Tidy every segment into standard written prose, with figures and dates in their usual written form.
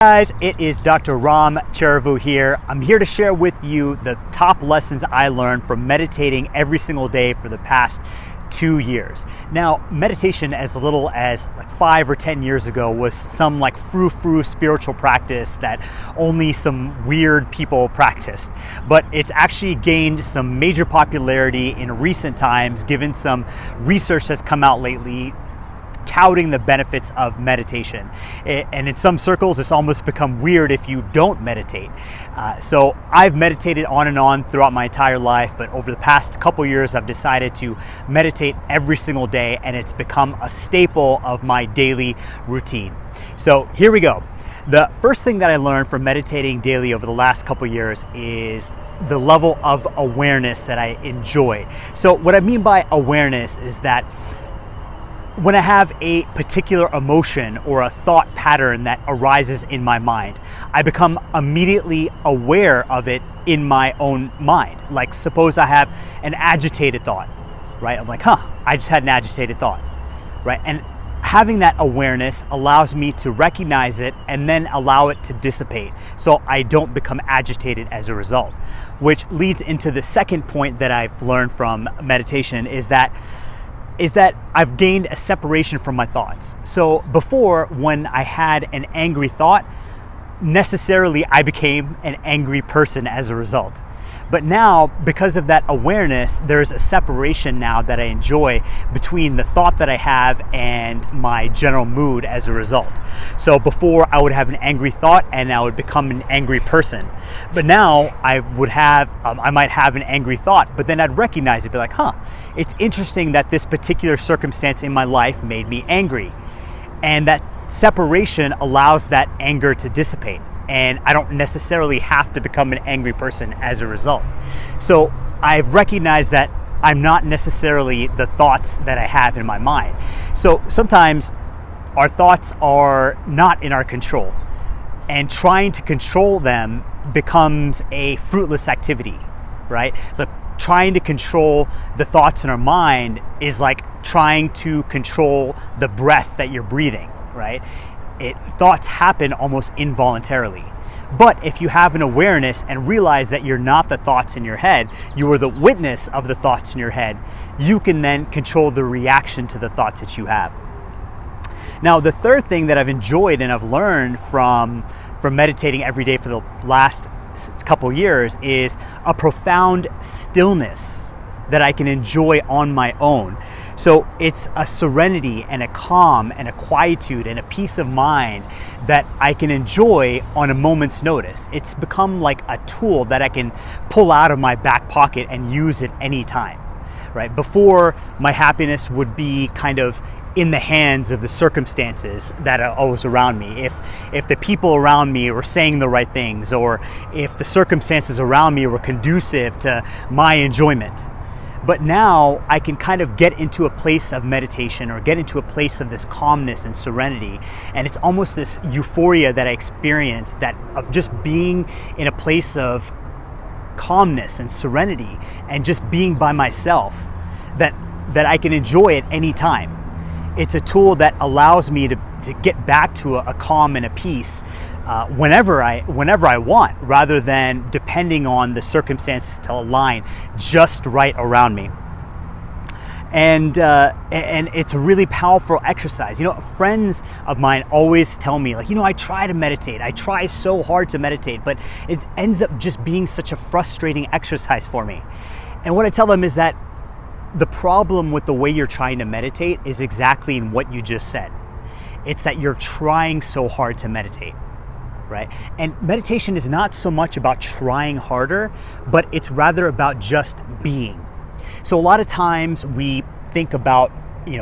Guys, it is Dr. Ram Cheravu here. I'm here to share with you the top lessons I learned from meditating every single day for the past 2 years. Now, meditation as little as 5 or 10 years ago was some frou-frou spiritual practice that only some weird people practiced. But it's actually gained some major popularity in recent times, given some research that's come out lately touting the benefits of meditation. And in some circles, it's almost become weird if you don't meditate. So I've meditated on and on throughout my entire life, but over the past couple years, I've decided to meditate every single day, and it's become a staple of my daily routine. So here we go. The first thing that I learned from meditating daily over the last couple years is the level of awareness that I enjoy. So what I mean by awareness is that when I have a particular emotion or a thought pattern that arises in my mind, I become immediately aware of it in my own mind. Like, suppose I have an agitated thought, right? I'm like, I just had an agitated thought, right? And having that awareness allows me to recognize it and then allow it to dissipate, so I don't become agitated as a result. Which leads into the second point that I've learned from meditation is that I've gained a separation from my thoughts. So before, when I had an angry thought, necessarily I became an angry person as a result. But now, because of that awareness, there's a separation now that I enjoy between the thought that I have and my general mood as a result. So before, I would have an angry thought and I would become an angry person. But now I might have an angry thought, but then I'd recognize it, be like, it's interesting that this particular circumstance in my life made me angry. And that separation allows that anger to dissipate. And I don't necessarily have to become an angry person as a result. So I've recognized that I'm not necessarily the thoughts that I have in my mind. So sometimes our thoughts are not in our control, and trying to control them becomes a fruitless activity, right? So trying to control the thoughts in our mind is like trying to control the breath that you're breathing, right? Thoughts happen almost involuntarily. But if you have an awareness and realize that you're not the thoughts in your head, you are the witness of the thoughts in your head, you can then control the reaction to the thoughts that you have. Now, the third thing that I've enjoyed and I've learned from meditating every day for the last couple years is a profound stillness that I can enjoy on my own. So it's a serenity and a calm and a quietude and a peace of mind that I can enjoy on a moment's notice. It's become like a tool that I can pull out of my back pocket and use at any time, right? Before, my happiness would be kind of in the hands of the circumstances that are always around me. If the people around me were saying the right things, or if the circumstances around me were conducive to my enjoyment. But now I can kind of get into a place of meditation or get into a place of this calmness and serenity. And it's almost this euphoria that I experience of just being in a place of calmness and serenity and just being by myself that I can enjoy at any time. It's a tool that allows me to get back to a calm and a peace whenever I want, rather than depending on the circumstances to align just right around me. And it's a really powerful exercise. Friends of mine always tell me, I try to meditate. I try so hard to meditate, but it ends up just being such a frustrating exercise for me. And what I tell them is that the problem with the way you're trying to meditate is exactly in what you just said. It's that you're trying so hard to meditate, right? And meditation is not so much about trying harder, but it's rather about just being. So a lot of times we think about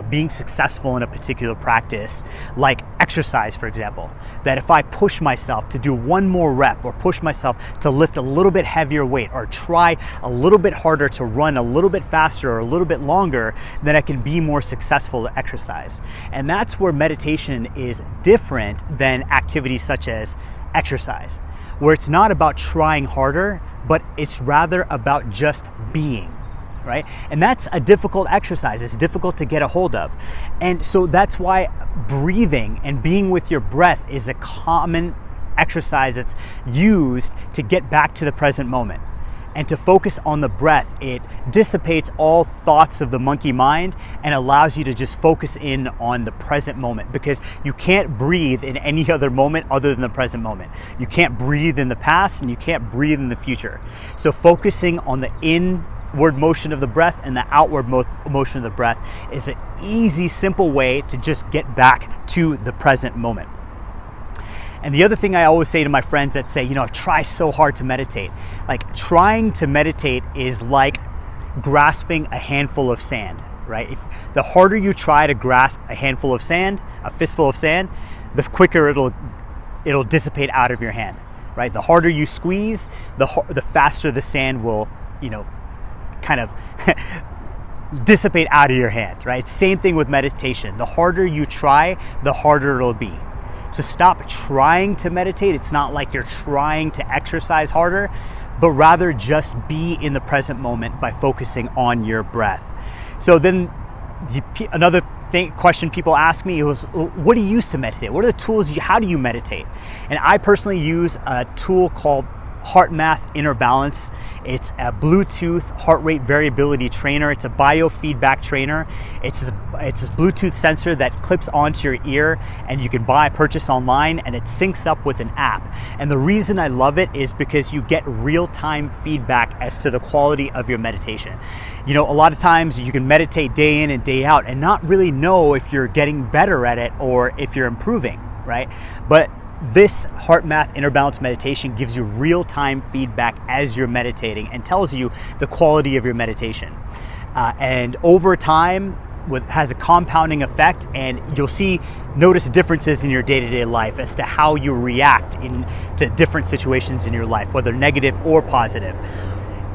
being successful in a particular practice, like exercise, for example, that if I push myself to do one more rep, or push myself to lift a little bit heavier weight, or try a little bit harder to run a little bit faster or a little bit longer, then I can be more successful at exercise. And that's where meditation is different than activities such as exercise, where it's not about trying harder, but it's rather about just being. Right? And that's a difficult exercise. It's difficult to get a hold of. And so that's why breathing and being with your breath is a common exercise that's used to get back to the present moment. And to focus on the breath, it dissipates all thoughts of the monkey mind and allows you to just focus in on the present moment, because you can't breathe in any other moment other than the present moment. You can't breathe in the past and you can't breathe in the future. So focusing on the inward motion of the breath and the outward motion of the breath is an easy, simple way to just get back to the present moment. And the other thing I always say to my friends that say, I try so hard to meditate. Like, trying to meditate is like grasping a handful of sand, right? If the harder you try to grasp a handful of sand, a fistful of sand, the quicker it'll dissipate out of your hand, right? The harder you squeeze, the faster the sand will, kind of dissipate out of your hand, right? Same thing with meditation. The harder you try, the harder it'll be. So stop trying to meditate. It's not like you're trying to exercise harder, but rather just be in the present moment by focusing on your breath. So then another question people ask me was, what do you use to meditate? What are the tools? How do you meditate? And I personally use a tool called HeartMath Inner Balance. It's a Bluetooth heart rate variability trainer. It's a biofeedback trainer. It's a Bluetooth sensor that clips onto your ear, and you can purchase online, and it syncs up with an app. And the reason I love it is because you get real-time feedback as to the quality of your meditation. A lot of times you can meditate day in and day out and not really know if you're getting better at it or if you're improving, right? But this HeartMath Inner Balance meditation gives you real-time feedback as you're meditating and tells you the quality of your meditation. And over time, has a compounding effect, and you'll notice differences in your day-to-day life as to how you react to different situations in your life, whether negative or positive.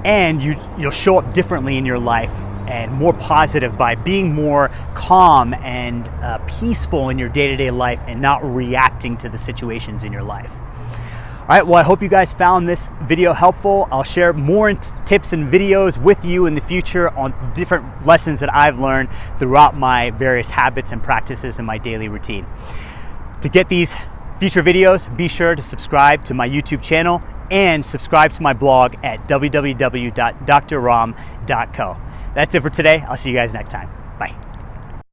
And you'll show up differently in your life and more positive by being more calm and peaceful in your day-to-day life and not reacting to the situations in your life. All right, well, I hope you guys found this video helpful. I'll share more tips and videos with you in the future on different lessons that I've learned throughout my various habits and practices in my daily routine. To get these future videos, be sure to subscribe to my YouTube channel and subscribe to my blog at www.drram.co. That's it for today. I'll see you guys next time. Bye.